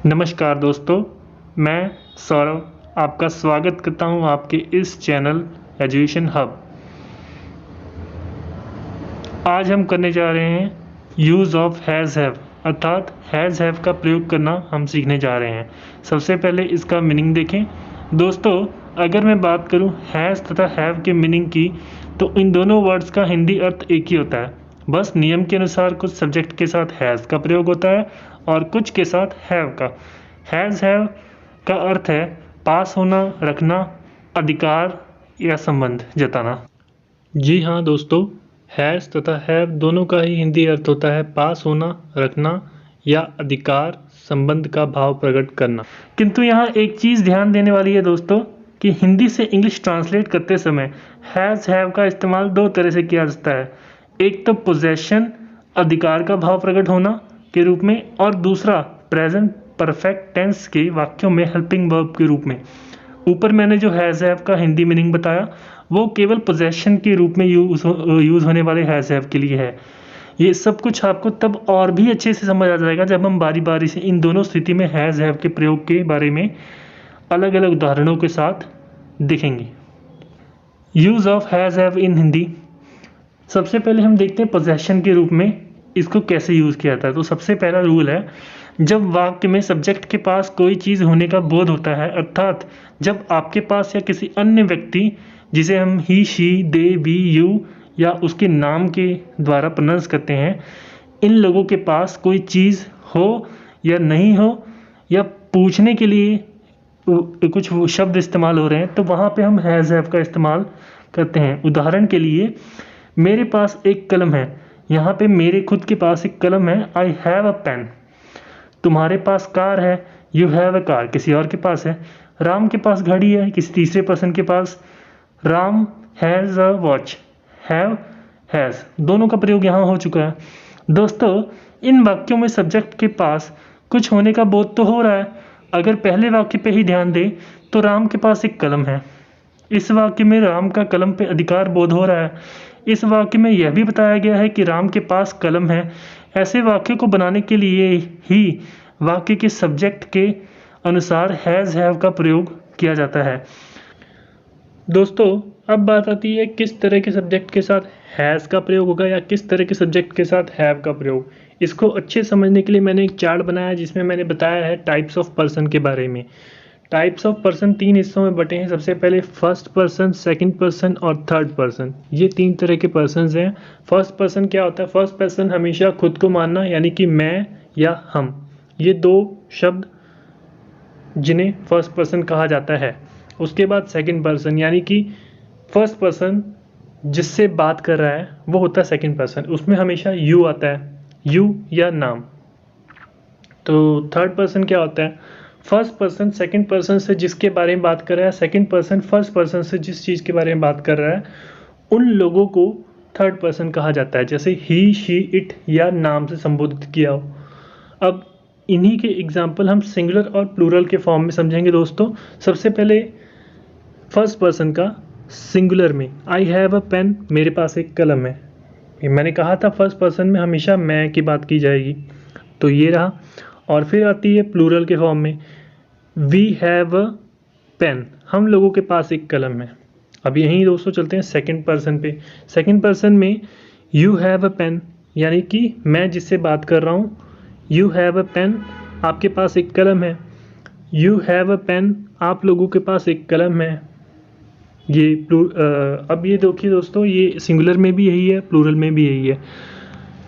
नमस्कार दोस्तों, मैं सौरभ आपका स्वागत करता हूं आपके इस चैनल एजुकेशन हब। आज हम करने जा रहे हैं यूज़ ऑफ हैज़ हैव, अर्थात हैज़ हैव का प्रयोग करना हम सीखने जा रहे हैं। सबसे पहले इसका मीनिंग देखें। दोस्तों, अगर मैं बात करूं हैज़ तथा हैव के मीनिंग की, तो इन दोनों वर्ड्स का हिंदी अर्थ एक ही होता है। बस नियम के अनुसार कुछ सब्जेक्ट के साथ हैज़ का प्रयोग होता है और कुछ के साथ हैव का। हैज़ हैव का अर्थ है पास होना, रखना, अधिकार या संबंध जताना। जी हाँ दोस्तों, हैज़ तथा हैव दोनों का ही हिंदी अर्थ होता है पास होना, रखना या अधिकार, संबंध का भाव प्रकट करना। किंतु यहाँ एक चीज़ ध्यान देने वाली है दोस्तों कि हिंदी से इंग्लिश ट्रांसलेट करते समय हैज़ हैव का इस्तेमाल दो तरह से किया जाता है। एक तो पोजेशन, अधिकार का भाव प्रकट होना के रूप में, और दूसरा प्रेजेंट परफेक्ट टेंस के वाक्यों में हेल्पिंग वर्ब के रूप में। ऊपर मैंने जो हैज़ हैव का हिंदी मीनिंग बताया वो केवल पोजेशन के रूप में यूज़ होने वाले हैज़ हैव के लिए है। ये सब कुछ आपको तब और भी अच्छे से समझ आ जाएगा जब हम बारी बारी से इन दोनों स्थिति में हैज़ हैव के प्रयोग के बारे में अलग अलग उदाहरणों के साथ देखेंगे। यूज़ ऑफ हैज़ हैव इन हिंदी। सबसे पहले हम देखते हैं पोजेशन के रूप में इसको कैसे यूज़ किया जाता है। तो सबसे पहला रूल है, जब वाक्य में सब्जेक्ट के पास कोई चीज़ होने का बोध होता है, अर्थात जब आपके पास या किसी अन्य व्यक्ति जिसे हम ही, शी, दे, वी, यू या उसके नाम के द्वारा प्रोनाउंस करते हैं, इन लोगों के पास कोई चीज़ हो या नहीं हो या पूछने के लिए कुछ शब्द इस्तेमाल हो रहे हैं, तो वहाँ पे हम हैज़ हैव का इस्तेमाल करते हैं। उदाहरण के लिए, मेरे पास एक कलम है। यहाँ पे मेरे खुद के पास एक कलम है, आई हैव अ पेन। तुम्हारे पास कार है, यू हैव अ कार, किसी और के पास है। राम के पास घड़ी है, किसी तीसरे पर्सन के पास। Ram has a watch, have, has, दोनों का प्रयोग यहाँ हो चुका है। दोस्तों, इन वाक्यों में सब्जेक्ट के पास कुछ होने का बोध तो हो रहा है। अगर पहले वाक्य पे ही ध्यान दें तो राम के पास एक कलम है। इस वाक्य में राम का कलम पे अधिकार बोध हो रहा है। इस वाक्य में यह भी बताया गया है कि राम के पास कलम है। ऐसे वाक्य को बनाने के लिए ही वाक्य के सब्जेक्ट के अनुसार हैज़ हैव का प्रयोग किया जाता है। दोस्तों, अब बात आती है किस तरह के सब्जेक्ट के साथ हैज़ का प्रयोग होगा या किस तरह के सब्जेक्ट के साथ हैव का प्रयोग। इसको अच्छे समझने के लिए मैंने एक चार्ट बनाया जिसमें मैंने बताया है टाइप्स ऑफ पर्सन के बारे में। टाइप्स ऑफ पर्सन 3 हिस्सों में बटे हैं। सबसे पहले फर्स्ट पर्सन, सेकंड पर्सन और थर्ड पर्सन। ये 3 तरह के पर्सन्स हैं। फर्स्ट पर्सन क्या होता है? फर्स्ट पर्सन हमेशा खुद को मानना, यानी कि मैं या हम, ये 2 शब्द जिन्हें फर्स्ट पर्सन कहा जाता है। उसके बाद सेकंड पर्सन, यानी कि फर्स्ट पर्सन जिससे बात कर रहा है वो होता है सेकंड पर्सन, उसमें हमेशा यू आता है, यू या नाम। तो थर्ड पर्सन क्या होता है? फर्स्ट पर्सन सेकंड पर्सन से जिसके बारे में बात कर रहा है, सेकंड पर्सन फर्स्ट पर्सन से जिस चीज़ के बारे में बात कर रहा है, उन लोगों को थर्ड पर्सन कहा जाता है। जैसे ही, शी, इट या नाम से संबोधित किया हो। अब इन्हीं के एग्जाम्पल हम सिंगुलर और प्लूरल के फॉर्म में समझेंगे दोस्तों। सबसे पहले फर्स्ट पर्सन का सिंगुलर में, आई हैव अ पेन, मेरे पास एक कलम है। ये मैंने कहा था फर्स्ट पर्सन में हमेशा मैं की बात की जाएगी, तो ये रहा। और फिर आती है प्लूरल के फॉर्म में, वी हैव अ पेन, हम लोगों के पास एक कलम है। अब यहीं दोस्तों चलते हैं सेकंड पर्सन पे। सेकंड पर्सन में यू हैव अ पेन, यानी कि मैं जिससे बात कर रहा हूँ, यू हैव अ पेन, आपके पास एक कलम है। यू हैव अ पेन, आप लोगों के पास एक कलम है। ये अब ये देखिए दोस्तों, ये सिंगुलर में भी यही है, प्लूरल में भी यही है।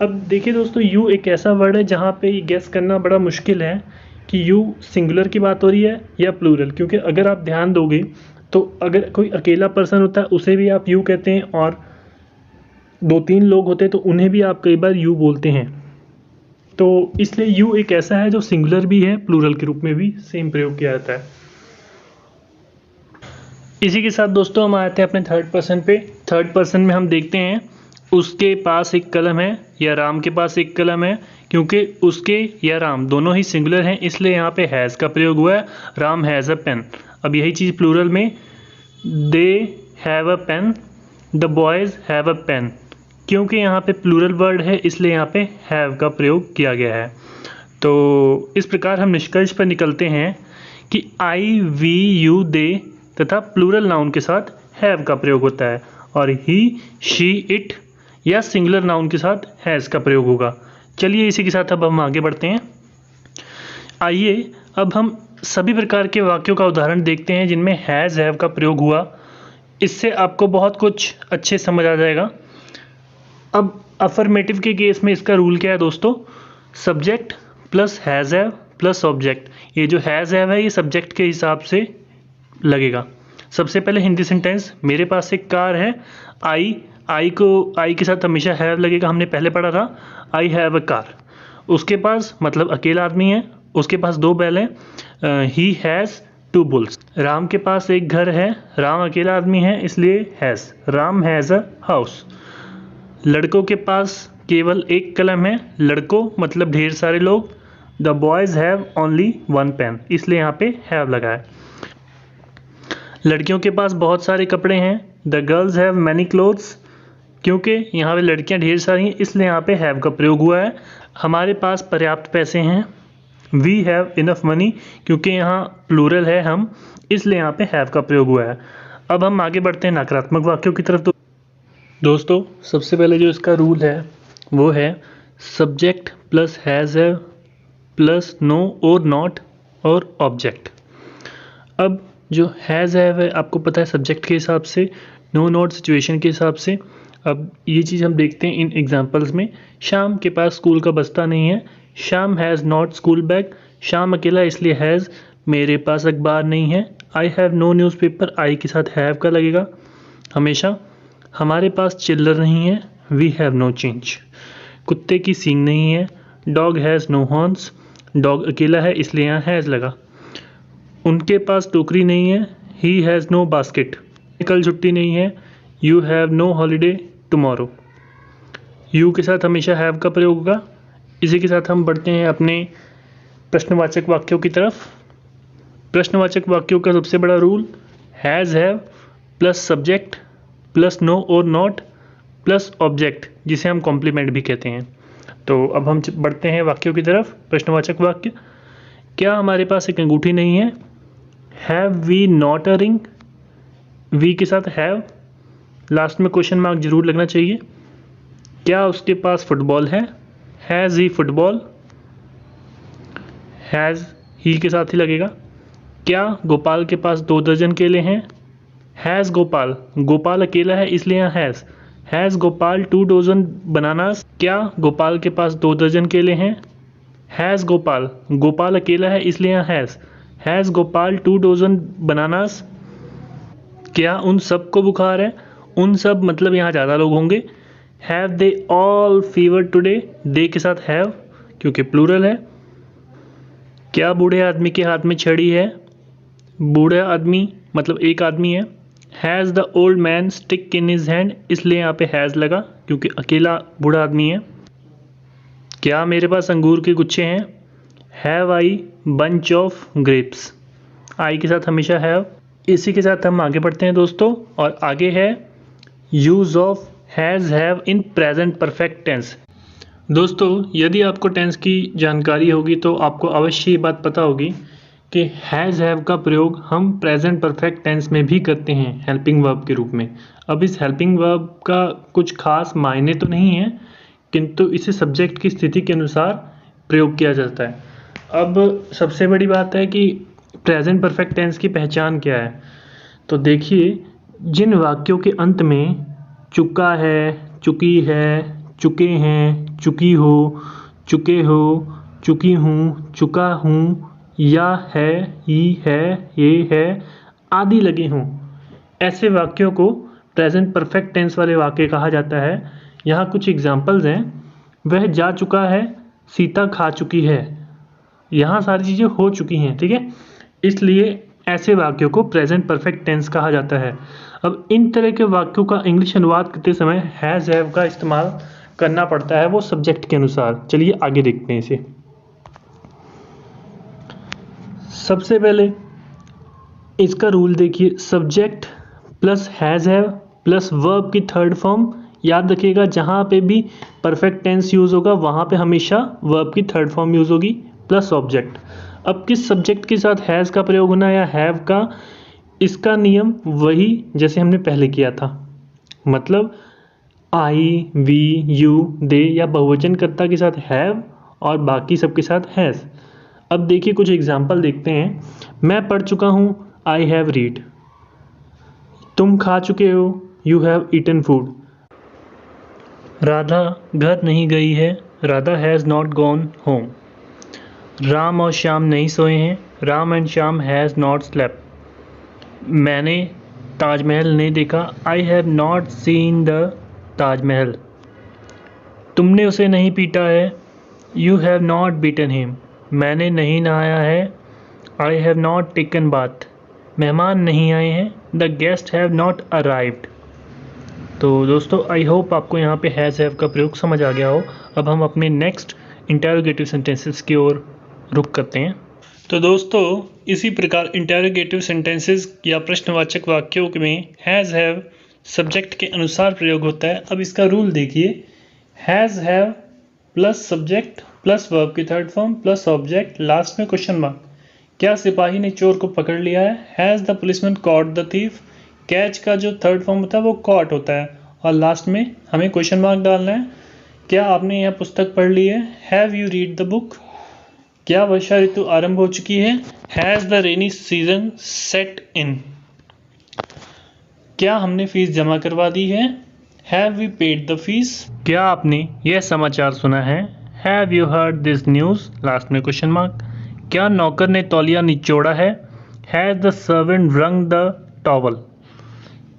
अब देखिए दोस्तों, यू एक ऐसा वर्ड है जहाँ पे गेस करना बड़ा मुश्किल है कि यू सिंगुलर की बात हो रही है या प्लूरल, क्योंकि अगर आप ध्यान दोगे तो अगर कोई अकेला पर्सन होता है उसे भी आप यू कहते हैं, और 2-3 लोग होते हैं तो उन्हें भी आप कई बार यू बोलते हैं। तो इसलिए यू एक ऐसा है जो सिंगुलर भी है, प्लूरल के रूप में भी सेम प्रयोग किया जाता है। इसी के साथ दोस्तों हम आते हैं अपने थर्ड पर्सन पे। थर्ड पर्सन में हम देखते हैं उसके पास एक कलम है या राम के पास एक कलम है। क्योंकि उसके या राम दोनों ही सिंगुलर हैं, इसलिए यहाँ पे हैज़ का प्रयोग हुआ है, राम हैज़ अ पेन। अब यही चीज़ प्लूरल में, they have a pen, the boys have a pen. क्योंकि यहाँ पे प्लूरल वर्ड है इसलिए यहाँ पे हैव का प्रयोग किया गया है। तो इस प्रकार हम निष्कर्ष पर निकलते हैं कि आई, वी, यू, दे तथा प्लूरल नाउन के साथ हैव का प्रयोग होता है और ही, शी, इट या सिंगुलर नाउन के साथ हैज़ का प्रयोग होगा। चलिए इसी के साथ अब हम आगे बढ़ते हैं। आइए अब हम सभी प्रकार के वाक्यों का उदाहरण देखते हैं जिनमें हैज़ हैव का प्रयोग हुआ। इससे आपको बहुत कुछ अच्छे समझ आ जाएगा। अब अफर्मेटिव के केस में इसका रूल क्या है दोस्तों? Subject plus has have plus object. ये जो हैज़ हैव है ये सब्जेक्ट के हिसाब से लगेगा। सबसे पहले हिंदी सेंटेंस, मेरे पास एक कार है। आई के साथ हमेशा हैव लगेगा, हमने पहले पढ़ा था। I have a car. उसके पास मतलब अकेला आदमी है, उसके पास 2 बैल हैं। He has 2 bulls. राम के पास एक घर है, राम अकेला आदमी है इसलिए has. Ram has a house. लड़कों के पास केवल एक कलम है, लड़कों मतलब ढेर सारे लोग। The boys have only 1 pen, इसलिए यहाँ पे हैव लगा है। लड़कियों के पास बहुत सारे कपड़े हैं। The girls have many clothes, क्योंकि यहाँ पे लड़कियाँ ढेर सारी हैं इसलिए यहाँ पे हैव का प्रयोग हुआ है। हमारे पास पर्याप्त पैसे हैं। वी हैव इनफ मनी, क्योंकि यहाँ प्लूरल है हम, इसलिए यहाँ पे हैव का प्रयोग हुआ है। अब हम आगे बढ़ते हैं नकारात्मक वाक्यों की तरफ। दोस्तों सबसे पहले जो इसका रूल है वो है subject plus has have plus no और नॉट और ऑब्जेक्ट। अब जो हैज़ हैव है आपको पता है सब्जेक्ट के हिसाब से, नो नॉट सिचुएशन के हिसाब से। अब ये चीज़ हम देखते हैं इन एग्जांपल्स में। शाम के पास स्कूल का बस्ता नहीं है। शाम हैज़ नॉट स्कूल बैग। शाम अकेला इसलिए हैज़। मेरे पास अखबार नहीं है। I have no newspaper. I के साथ हैव का लगेगा हमेशा। हमारे पास चिल्लर नहीं है। We have no change. कुत्ते की सींग नहीं है। Dog has no horns. Dog अकेला है इसलिए यहाँ हैज़ लगा। उनके पास टोकरी नहीं है। He has no basket. कल छुट्टी नहीं है। You have no holiday tomorrow. You के साथ हमेशा हैव का प्रयोग होगा। इसी के साथ हम बढ़ते हैं अपने प्रश्नवाचक वाक्यों की तरफ। प्रश्नवाचक वाक्यों का सबसे बड़ा rule has have plus subject plus no और नॉट प्लस ऑब्जेक्ट, जिसे हम कॉम्प्लीमेंट भी कहते हैं। तो अब हम बढ़ते हैं वाक्यों की तरफ। प्रश्नवाचक वाक्य, क्या हमारे पास एक अंगूठी नहीं है? Have we not a ring. We के साथ हैव, लास्ट में क्वेश्चन मार्क जरूर लगना चाहिए। क्या उसके पास फुटबॉल है? Has he football. Has he के साथ ही लगेगा। क्या गोपाल के पास 2 दर्जन केले हैं? हैज़ गोपाल। गोपाल अकेला है इसलिए यहाँ has. Has Gopal 2 dozen bananas. क्या गोपाल के पास 2 दर्जन केले हैं? हैज़ गोपाल। गोपाल अकेला है इसलिए यहाँ has. Has Gopal 2 dozen bananas. क्या उन सब को बुखार है? उन सब मतलब यहाँ ज़्यादा लोग होंगे। Have they all fever today. They के साथ हैव क्योंकि प्लूरल है। क्या बूढ़े आदमी के हाथ में छड़ी है? बूढ़ा आदमी मतलब एक आदमी है। Has the old man stick in his hand, इसलिए यहाँ पे हैज़ लगा क्योंकि अकेला बूढ़ा आदमी है। क्या मेरे पास अंगूर के गुच्छे हैं? Have I bunch of grapes. I के साथ हमेशा हैव। इसी के साथ हम आगे बढ़ते हैं दोस्तों, और आगे है use of has have in present perfect tense. दोस्तों यदि आपको टेंस की जानकारी होगी तो आपको अवश्य ये बात पता होगी कि हैज़ हैव का प्रयोग हम प्रेजेंट परफेक्ट टेंस में भी करते हैं हेल्पिंग वर्ब के रूप में। अब इस हेल्पिंग वर्ब का कुछ खास मायने तो नहीं है, किंतु इसे सब्जेक्ट की स्थिति के अनुसार प्रयोग किया जाता है। अब सबसे बड़ी बात है कि प्रेजेंट परफेक्ट टेंस की पहचान क्या है। तो देखिए, जिन वाक्यों के अंत में चुका है, चुकी है, चुके हैं, चुकी हो, चुके हो, चुकी हूँ, चुका हूँ, या है, ही है, ये है आदि लगे हों, ऐसे वाक्यों को प्रेजेंट परफेक्ट टेंस वाले वाक्य कहा जाता है। यहाँ कुछ एग्जाम्पल्स हैं। वह जा चुका है, सीता खा चुकी है। यहाँ सारी चीज़ें हो चुकी हैं, ठीक है, इसलिए ऐसे वाक्यों को प्रेजेंट परफेक्ट टेंस कहा जाता है। अब इन तरह के वाक्यों का इंग्लिश अनुवाद करते समय हैज़ हैव का इस्तेमाल करना पड़ता है, वो सब्जेक्ट के अनुसार। चलिए आगे देखते हैं इसे। सबसे पहले इसका रूल देखिए, subject plus has have plus verb की थर्ड फॉर्म। याद रखिएगा, जहाँ पे भी परफेक्ट टेंस यूज़ होगा वहाँ पे हमेशा वर्ब की थर्ड फॉर्म यूज़ होगी। Plus object. अब किस सब्जेक्ट के साथ हैज़ का प्रयोग होना है या हैव का, इसका नियम वही जैसे हमने पहले किया था, मतलब आई, वी, यू, दे या बहुवचन कर्ता के साथ हैव और बाकी सबके साथ हैज़। अब देखिए कुछ एग्जाम्पल देखते हैं। मैं पढ़ चुका हूँ, आई हैव रीड। तुम खा चुके हो, you have eaten food. Radha घर नहीं गई है, Radha has not gone home. Ram और श्याम नहीं सोए हैं, Ram and Shyam has not slept. मैंने ताजमहल नहीं देखा, I have not seen the Taj Mahal. तुमने उसे नहीं पीटा है, you have not beaten him. मैंने नहीं नहाया है, I have not taken bath. मेहमान नहीं आए हैं, the guest have not arrived. तो दोस्तों आई होप आपको यहाँ पे हैज़ हैव का प्रयोग समझ आ गया हो। अब हम अपने नेक्स्ट इंटरोगेटिव सेंटेंसेस की ओर रुख करते हैं। तो दोस्तों इसी प्रकार इंटरोगेटिव सेंटेंसेस या प्रश्नवाचक वाक्यों में हैज़ हैव सब्जेक्ट के अनुसार प्रयोग होता है। अब इसका रूल देखिए, has have plus subject plus verb की third form plus object, last में क्वेश्चन मार्क। क्या सिपाही ने चोर को पकड़ लिया है, has the policeman caught the thief. Catch का जो थर्ड फॉर्म होता है वो कॉट होता है और लास्ट में हमें क्वेश्चन मार्क डालना है। क्या आपने यह पुस्तक पढ़ ली है, have you read the book. क्या वर्षा ऋतु आरंभ हो चुकी है, has the rainy season set in. क्या हमने फीस जमा करवा दी है, have we paid the fees. क्या आपने यह समाचार सुना है, have you heard this news, last में क्वेश्चन मार्क। क्या नौकर ने तौलिया निचोड़ा है, has the servant wrung the towel.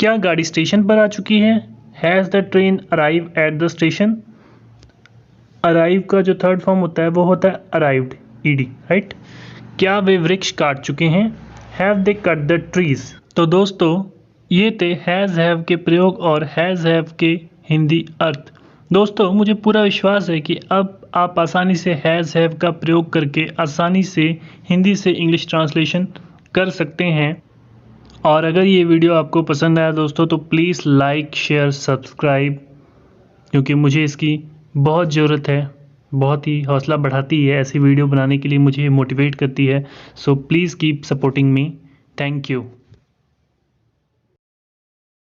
क्या गाड़ी स्टेशन पर आ चुकी है, has the train arrive at the station. Arrive का जो थर्ड फॉर्म होता है वो होता है अराइव्ड, ईडी, राइट। क्या वे वृक्ष काट चुके हैं, have they cut the trees. तो दोस्तों ये थे हैज़ हैव के प्रयोग और हैज़ हैव के हिंदी अर्थ। दोस्तों मुझे पूरा विश्वास है कि अब आप आसानी से हैज़ हैव का प्रयोग करके आसानी से हिंदी से इंग्लिश ट्रांसलेशन कर सकते हैं। और अगर ये वीडियो आपको पसंद आया दोस्तों तो प्लीज़ लाइक शेयर सब्सक्राइब, क्योंकि मुझे इसकी बहुत ज़रूरत है, बहुत ही हौसला बढ़ाती है ऐसी वीडियो बनाने के लिए, मुझे मोटिवेट करती है। So please keep supporting me. Thank you.